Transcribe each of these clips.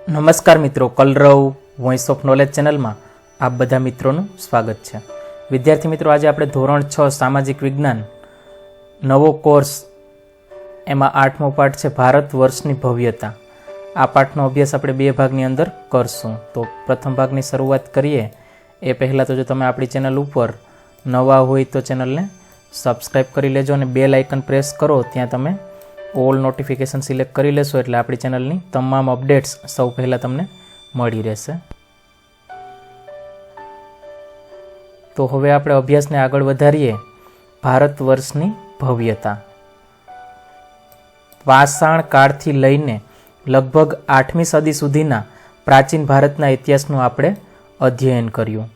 નમસ્કાર મિત્રો, કલરવ voice of knowledge ચેનલમાં આપ બધા મિત્રોનું સ્વાગત છે. વિદ્યાર્થી મિત્રો, આજે આપણે ધોરણ 6 સામાજિક વિજ્ઞાન નવો કોર્સ એમાં 8મો પાઠ છે ભારત વર્ષની ભવ્યતા. આ પાઠનો અભ્યાસ આપણે બે ભાગની અંદર કરશું. તો પ્રથમ ભાગની શરૂઆત કરીએ એ પહેલાં તો જો તમે આપણી ચેનલ ઉપર નવા હોય તો ચેનલને સબસ્ક્રાઈબ કરી લેજો અને બેલ આઇકન પ્રેસ કરો, ત્યાં તમે ઓલ નોટિફિકેશન સિલેક્ટ કરી લેશો એટલે આપણી ચેનલની તમામ અપડેટ્સ સૌ પહેલાં તમને મળી રહેશે. તો હવે આપણે અભ્યાસને આગળ વધારીએ. ભારત વર્ષની ભવ્યતા. પાષાણ કાળથી લઈને લગભગ 8મી સદી સુધીના પ્રાચીન ભારતના ઇતિહાસનું આપણે અધ્યયન કર્યું.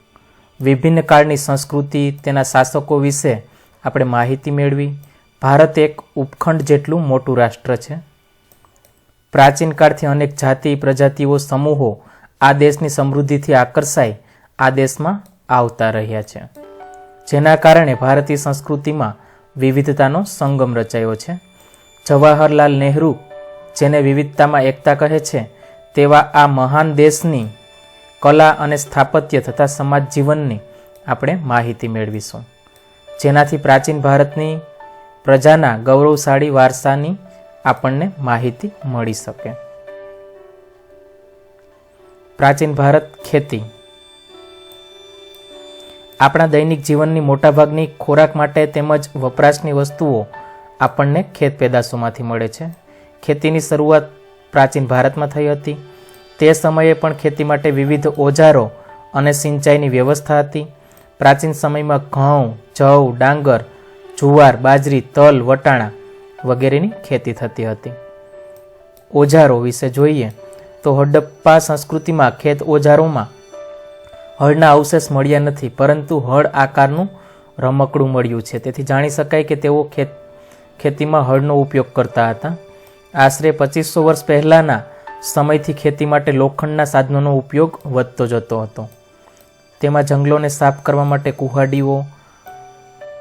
વિભિન્ન કાળની સંસ્કૃતિ, તેના શાસકો વિશે આપણે માહિતી મેળવી. ભારત એક ઉપખંડ જેટલું મોટું રાષ્ટ્ર છે. પ્રાચીન કાળથી અનેક જાતિ પ્રજાતિઓ સમૂહો આ દેશની સમૃદ્ધિથી આકર્ષાઈ આ દેશમાં આવતા રહ્યા છે, જેના કારણે ભારતીય સંસ્કૃતિમાં વિવિધતાનો સંગમ રચાયો છે. જવાહરલાલ નહેરુ, જેને વિવિધતામાં એકતા કહે છે, તેવા આ મહાન દેશની કલા અને સ્થાપત્ય તથા સમાજ જીવનની આપણે માહિતી મેળવીશું, જેનાથી પ્રાચીન ભારતની પ્રજાના ગૌરવશાળી વારસાની આપણને માહિતી મળી શકે. પ્રાચીન ભારત. ખેતી. આપણા દૈનિક જીવનની મોટાભાગની ખોરાક માટે તેમજ વપરાશની વસ્તુઓ આપણને ખેત પેદાશોમાંથી મળે છે. ખેતીની શરૂઆત પ્રાચીન ભારતમાં થઈ હતી. તે સમયે પણ ખેતી માટે વિવિધ ઓજારો અને સિંચાઈની વ્યવસ્થા હતી. પ્રાચીન સમયમાં ઘઉં, જવ, ડાંગર, જુવાર, બાજરી, તલ, વટાણા વગેરેની ખેતી થતી હતી. ઓજારો વિશે જોઈએ તો હડપ્પા સંસ્કૃતિમાં ખેત ઓજારોમાં હળના અવશેષ મળ્યા નથી, પરંતુ હળ આકારનું રમકડું મળ્યું છે. તેથી જાણી શકાય કે તેઓ ખેતીમાં હળનો ઉપયોગ કરતા હતા. આશરે 2500 વર્ષ પહેલાંના સમયથી ખેતી માટે લોખંડના સાધનોનો ઉપયોગ વધતો જતો હતો. તેમાં જંગલોને સાફ કરવા માટે કુહાડીઓ,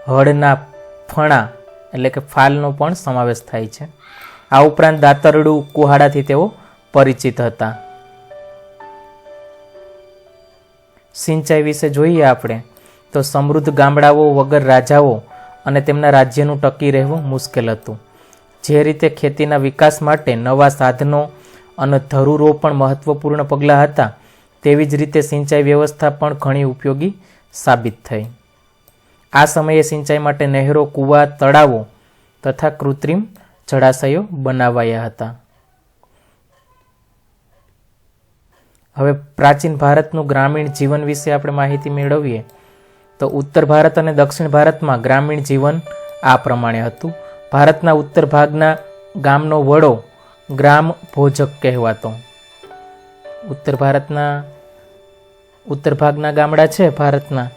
હળના ફણા એટલે કે ફાલનો પણ સમાવેશ થાય છે. આ ઉપરાંત દાતરડું, કુહાડાથી તેઓ પરિચિત હતા. સિંચાઈ વિશે જોઈએ આપણે તો સમૃદ્ધ ગામડાઓ વગર રાજાઓ અને તેમના રાજ્યનું ટકી રહેવું મુશ્કેલ હતું. જે રીતે ખેતીના વિકાસ માટે નવા સાધનો અને ધરુરો પણ મહત્વપૂર્ણ પગલાં હતા, તેવી જ રીતે સિંચાઈ વ્યવસ્થા પણ ઘણી ઉપયોગી સાબિત થઈ. આ સમયે સિંચાઈ માટે નહેરો, કૂવા, તળાવો તથા કૃત્રિમ જળાશયો બનાવાયા હતા. હવે પ્રાચીન ભારતનું ગ્રામીણ જીવન વિશે આપણે માહિતી મેળવીએ તો ઉત્તર ભારત અને દક્ષિણ ભારતમાં ગ્રામીણ જીવન આ પ્રમાણે હતું. ભારતના ઉત્તર ભાગના ગામનો વડો ગ્રામ ભોજક કહેવાતો. ઉત્તર ભાગના ગામડા છે ભારતના,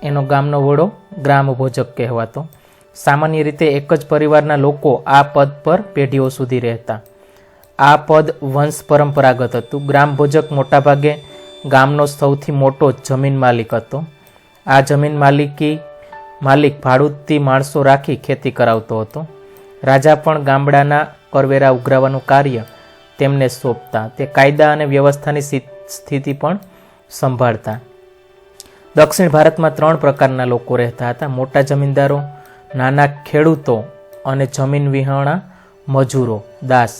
એનો ગામનો વડો ગ્રામ ભોજક કહેવાતો. સામાન્ય રીતે એક જ પરિવારના લોકો આ પદ પર પેઢીઓ સુધી રહેતા. આ પદ વંશ પરંપરાગત હતું. ગ્રામ ભોજક મોટાભાગે ગામનો સૌથી મોટો જમીન માલિક હતો. આ જમીન માલિક ભાડૂતથી માણસો રાખી ખેતી કરાવતો હતો. રાજા પણ ગામડાના કરવેરા ઉઘરાવવાનું કાર્ય તેમને સોંપતા. તે કાયદા અને વ્યવસ્થાની સ્થિતિ પણ સંભાળતા. દક્ષિણ ભારતમાં 3 પ્રકારના લોકો રહેતા હતા: મોટા જમીનદારો, નાના ખેડૂતો અને જમીન વિહોણા મજૂરો, દાસ.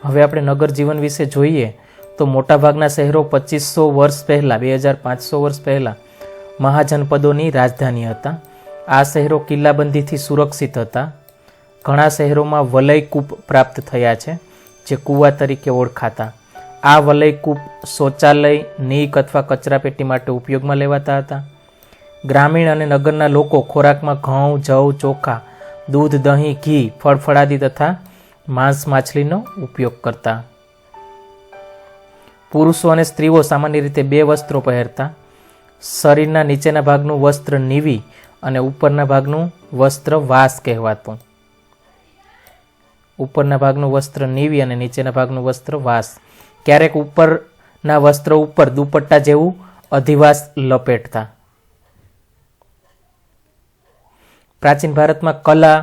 હવે આપણે નગર જીવન વિશે જોઈએ તો મોટાભાગના શહેરો 2500 વર્ષ પહેલાં 2500 વર્ષ પહેલાં મહાજનપદોની રાજધાની હતા. આ શહેરો કિલ્લાબંધીથી સુરક્ષિત હતા. ઘણા શહેરોમાં વલયકૂપ પ્રાપ્ત થયા છે, જે કૂવા તરીકે ઓળખાતા. આ વલયકૂપ શૌચાલય, નીક અથવા કચરાપેટી માટે ઉપયોગમાં લેવાતા હતા. ગ્રામીણ અને નગરના લોકો ખોરાકમાં ઘઉં, જવ, ચોખા, દૂધ, દહીં, ઘી, ફળફળાદી તથા માંસ માછલીનો ઉપયોગ કરતા. પુરુષો અને સ્ત્રીઓ સામાન્ય રીતે 2 વસ્ત્રો પહેરતા. શરીરના નીચેના ભાગનું વસ્ત્ર નીવી અને ઉપરના ભાગનું વસ્ત્ર વાસ કહેવાતું. ઉપરના ભાગનું વસ્ત્ર નીવી અને નીચેના ભાગનું વસ્ત્ર વાસ. ક્યારેક ઉપરના વસ્ત્ર ઉપર દુપટ્ટા જેવું અધિવાસ લપેટતા. પ્રાચીન ભારતમાં કલા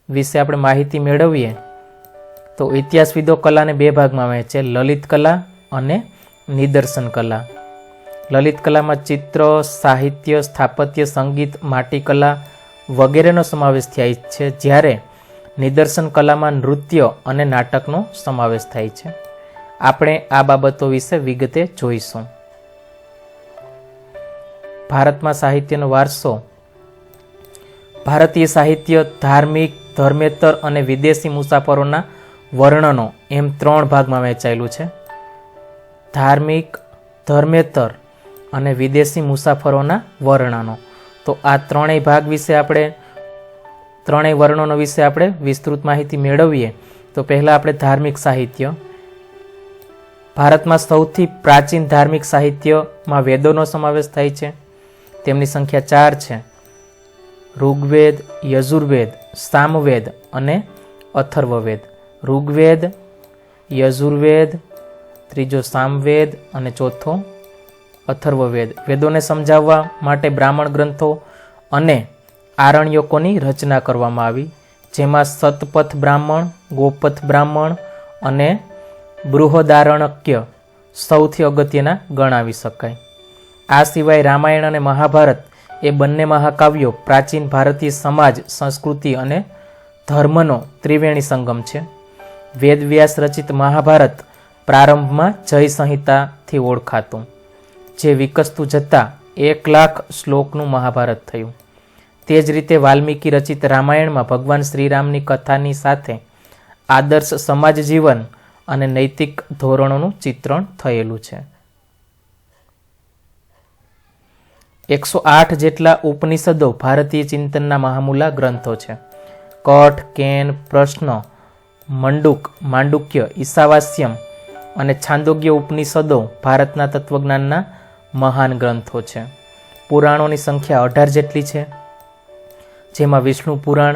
વિશે આપણે માહિતી મેળવીએ તો ઇતિહાસવિદો કલાને બે ભાગમાં વહેંચે, લલિત કલા અને નિદર્શન કલા. લલિત કલામાં ચિત્ર, સાહિત્ય, સ્થાપત્ય, સંગીત, માટીકલા વગેરેનો સમાવેશ થાય છે, જ્યારે નિદર્શન કલામાં નૃત્ય અને નાટકનો સમાવેશ થાય છે. આપણે આ બાબતો વિશે વિગતે જોઈશું. ભારતમાં સાહિત્યનો વારસો. ભારતીય સાહિત્ય ધાર્મિક, ધર્મેતર અને વિદેશી મુસાફરોના વર્ણનો એમ 3 ભાગમાં વહેંચાયેલું છે. ધાર્મિક, ધર્મેતર અને વિદેશી મુસાફરોના વર્ણનો. તો આ ત્રણેય ભાગ વિશે ત્રણેય વર્ણનો વિશે આપણે વિસ્તૃત માહિતી મેળવીએ તો પહેલાં આપણે ધાર્મિક સાહિત્ય. ભારતમાં સૌથી પ્રાચીન ધાર્મિક સાહિત્યમાં વેદોનો સમાવેશ થાય છે. તેમની સંખ્યા 4 છે: ઋગ્વેદ, યજુર્વેદ, સામવેદ અને અથર્વવેદ. ઋગ્વેદ, યજુર્વેદ, ત્રીજો સામવેદ અને ચોથો અથર્વવેદ. વેદોને સમજાવવા માટે બ્રાહ્મણ ગ્રંથો અને આરણ્યકોની રચના કરવામાં આવી, જેમાં સતપથ બ્રાહ્મણ, ગોપથ બ્રાહ્મણ અને બૃહદારણ્યક સૌથી અગત્યના ગણાવી શકાય. આ સિવાય રામાયણ અને મહાભારત એ બંને મહાકાવ્યો પ્રાચીન ભારતીય સમાજ, સંસ્કૃતિ અને ધર્મનો ત્રિવેણી સંગમ છે. વેદવ્યાસ રચિત મહાભારત પ્રારંભમાં જય સંહિતાથી ઓળખાતું, જે વિકસતું જતાં 1,00,000 શ્લોકનું મહાભારત થયું. તે જ રીતે વાલ્મીકી રચિત રામાયણમાં ભગવાન શ્રીરામની કથાની સાથે આદર્શ સમાજ જીવન અને નૈતિક ધોરણોનું ચિત્રણ થયેલું છે. 108 જેટલા ઉપનિષદો ભારતીય ચિંતનના મહામૂલા ગ્રંથો છે. કઠ, કેન, પ્રશ્ન, મંડુક, માંડુક્ય, ઈશાવાસ્યમ અને છાંદોગ્ય ઉપનિષદો ભારતના તત્વજ્ઞાનના મહાન ગ્રંથો છે. પુરાણોની સંખ્યા 18 જેટલી છે, જેમાં વિષ્ણુ પુરાણ,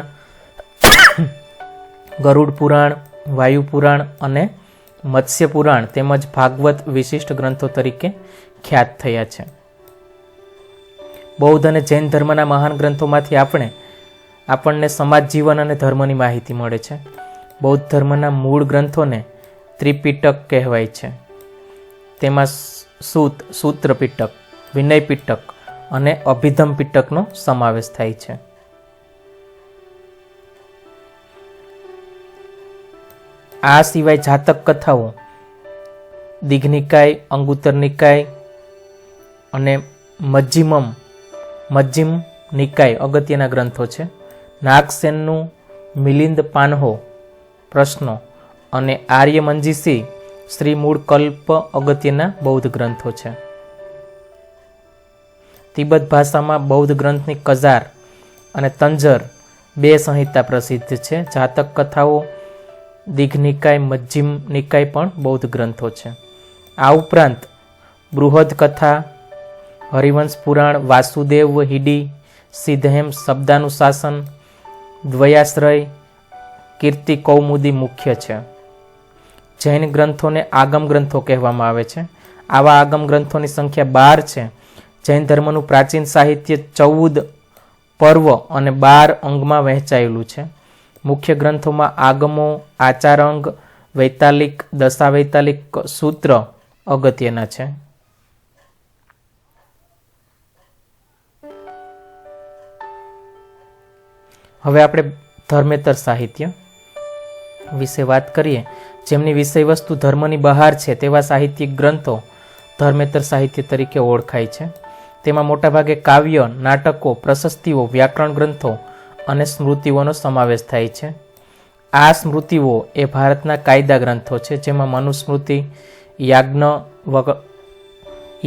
ગરુડ પુરાણ, વાયુ પુરાણ અને મત્સ્ય પુરાણ તેમજ ભાગવત વિશિષ્ટ ગ્રંથો તરીકે ખ્યાત થયા છે. બૌદ્ધ અને જૈન ધર્મના મહાન ગ્રંથોમાંથી આપણને સમાજ જીવન અને ધર્મની માહિતી મળે છે. બૌદ્ધ ધર્મના મૂળ ગ્રંથોને ત્રિપિટક કહેવાય છે. તેમાં સૂત્ર પિટક, વિનય પિટક અને અભિધમ પિટકનો સમાવેશ થાય છે. આ સિવાય જાતક કથાઓ દીઘનિકાય, અંગુત્તર નિકાય અને મજ્જિમ નિકાય અગત્યના ગ્રંથો છે. નાગસેનનું મિલિંદ પાનહો પ્રશ્નો અને આર્ય મંજીસી શ્રી મૂળ કલ્પ અગત્યના બૌદ્ધ ગ્રંથો છે. તિબત ભાષામાં બૌદ્ધ ગ્રંથની કજાર અને તંજર 2 સંહિતા પ્રસિદ્ધ છે. જાતક કથાઓ દીઘનિકાય, મજ્જિમ નિકાય પણ બૌદ્ધ ગ્રંથો છે. આ ઉપરાંત બૃહદ કથા, હરિવંશ પુરાણ, વાસુદેવ હિડી, સિદ્ધહેમ શબ્દાનુશાસન, દ્વયાશ્રય, કીર્તિ કૌમુદી મુખ્ય છે. જૈન ગ્રંથોને આગમ ગ્રંથો કહેવામાં આવે છે. આવા આગમ ગ્રંથોની સંખ્યા 12 છે. જૈન ધર્મનું પ્રાચીન સાહિત્ય 14 પર્વ અને 12 અંગમાં વહેંચાયેલું છે. મુખ્ય ગ્રંથોમાં આગમો, આચારંગ, વૈતાલિક, દશાવૈતાલિક સૂત્ર અગત્યના છે. હવે આપણે ધર્મેતર સાહિત્ય વિશે વાત કરીએ. જેમની વિષય વસ્તુ ધર્મની બહાર છે તેવા સાહિત્યિક ગ્રંથો ધર્મેતર સાહિત્ય તરીકે ઓળખાય છે. તેમાં મોટાભાગે કાવ્ય, નાટકો, પ્રશસ્તિઓ, વ્યાકરણ ગ્રંથો અને સ્મૃતિઓનો સમાવેશ થાય છે. આ સ્મૃતિઓ એ ભારતના કાયદા ગ્રંથો છે, જેમાં મનુસ્મૃતિ,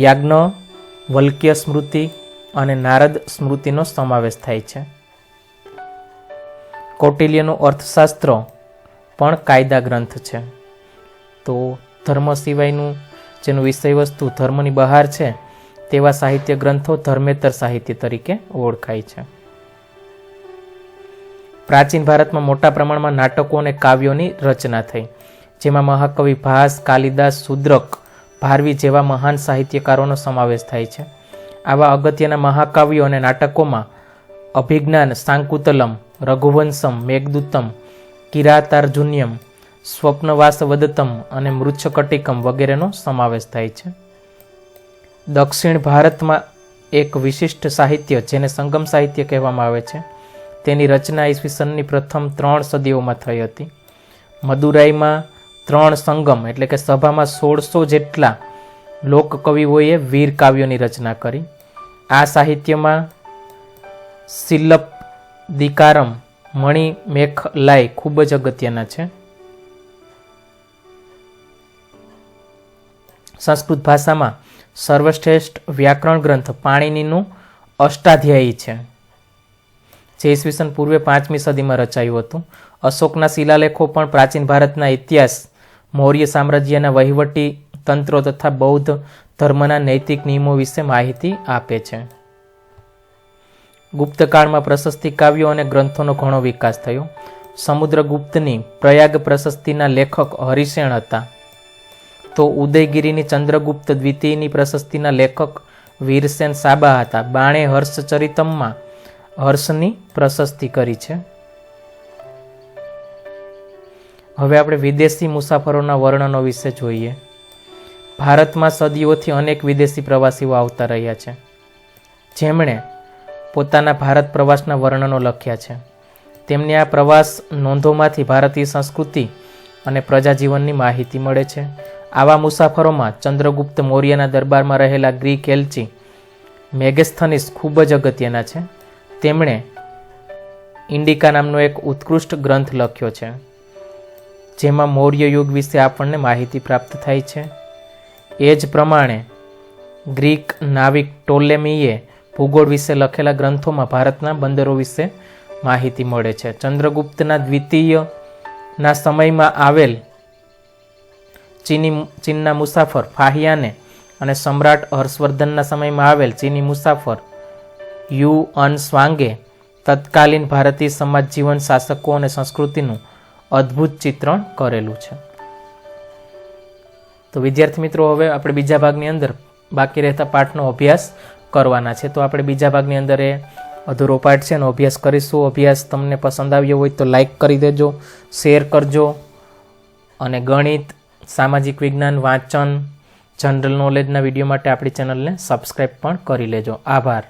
યાજ્ઞવલ્ક્ય સ્મૃતિ અને નારદ સ્મૃતિનો સમાવેશ થાય છે. કૌટિલ્યનું અર્થશાસ્ત્ર પણ કાયદા ગ્રંથ છે. તો ધર્મ સિવાયનું જેનું વિષય વસ્તુ ધર્મની બહાર છે તેવા સાહિત્ય ગ્રંથો ધર્મેતર સાહિત્ય તરીકે ઓળખાય છે. પ્રાચીન ભારતમાં મોટા પ્રમાણમાં નાટકો અને કાવ્યોની રચના થઈ, જેમાં મહાકવિ ભાસ, કાલિદાસ, શુદ્રક, ભારવી જેવા મહાન સાહિત્યકારોનો સમાવેશ થાય છે. આવા અગત્યના મહાકાવ્યો અને નાટકોમાં અભિજ્ઞાન શાંકુતલમ, રઘુવંશમ, મેઘદૂતમ, કિરાતાર્જુન્યમ, સ્વપ્નવાસવદત્તમ અને મૃચ્છકટિકમ વગેરેનો સમાવેશ થાય છે. દક્ષિણ ભારતમાં એક વિશિષ્ટ સાહિત્ય જેને સંગમ સાહિત્ય કહેવામાં આવે છે તેની રચના ઈસવીસનની પ્રથમ 3 સદીઓમાં થઈ હતી. મદુરાઈમાં 3 સંગમ એટલે કે સભામાં 1600 જેટલા લોકકવિઓએ વીર કાવ્યોની રચના કરી. આ સાહિત્યમાં સિલ્લપદિકારમ, મણિમેખલાઈ ખૂબ જ અગત્યના છે. સંસ્કૃત ભાષામાં સર્વશ્રેષ્ઠ વ્યાકરણ ગ્રંથ પાણિનીનું અષ્ટાધ્યાયી છે, જે ઈસવીસન પૂર્વે 5મી સદીમાં રચાયું હતું. અશોકના શિલાલેખો પણ પ્રાચીન ભારતના ઇતિહાસ, મૌર્ય સામ્રાજ્યના વહીવટી તંત્રો તથા બૌદ્ધ ધર્મના નૈતિક નિયમો વિશે માહિતી આપે છે. ગુપ્તકાળમાં પ્રશસ્તિ કાવ્યો અને ગ્રંથોનો ઘણો વિકાસ થયો. સમુદ્રગુપ્તની પ્રયાગ પ્રશસ્તિના લેખક હરિસેન હતા, તો ઉદયગીરીની ચંદ્રગુપ્ત દ્વિતીયની પ્રશસ્તિના લેખક વીરસેન સાબા હતા. બાણે હર્ષચરિતમમાં હર્ષની પ્રશસ્તિ કરી છે. હવે આપણે વિદેશી મુસાફરોના વર્ણનો વિશે જોઈએ. ભારતમાં સદીઓથી અનેક વિદેશી પ્રવાસીઓ આવતા રહ્યા છે, જેમણે પોતાના ભારત પ્રવાસના વર્ણનો લખ્યા છે. તેમને આ પ્રવાસ નોંધોમાંથી ભારતીય સંસ્કૃતિ અને પ્રજાજીવનની માહિતી મળે છે. આવા મુસાફરોમાં ચંદ્રગુપ્ત મૌર્યના દરબારમાં રહેલા ગ્રીક એલ્ચી મેગેસ્થનીસ ખૂબ જ અગત્યના છે. તેમણે ઇન્ડિકા નામનો એક ઉત્કૃષ્ટ ગ્રંથ લખ્યો છે, જેમાં મૌર્ય યુગ વિશે આપણને માહિતી પ્રાપ્ત થાય છે. એ જ પ્રમાણે ગ્રીક નાવિક ટોલેમીએ ભૂગોળ વિશે લખેલા ગ્રંથોમાં ભારતના બંદરો વિશે માહિતી મળે છે. ચંદ્રગુપ્તના દ્વિતીયના સમયમાં આવેલ ચીનના મુસાફર ફાહિયાને અને સમ્રાટ હર્ષવર્ધનના સમયમાં આવેલ ચીની મુસાફર યુ અન સ્વાંગે તત્કાલીન ભારતીય સમાજ જીવન, શાસકો અને સંસ્કૃતિનું અદ્ભુત ચિત્રણ કરેલું છે. તો વિદ્યાર્થી મિત્રો, હવે આપણે બીજા ભાગની અંદર બાકી રહેતા પાઠનો અભ્યાસ કરવાના છે. તો આપણે બીજા ભાગની અંદર એ અધૂરો પાઠ છે એનો અભ્યાસ કરીશું. અભ્યાસ તમને પસંદ આવ્યો હોય તો લાઈક કરી દેજો, શેર કરજો, અને ગણિત, સામાજિક વિજ્ઞાન, વાંચન, જનરલ નોલેજના વિડીયો માટે આપણી ચેનલને સબસ્ક્રાઈબ પણ કરી લેજો. આભાર.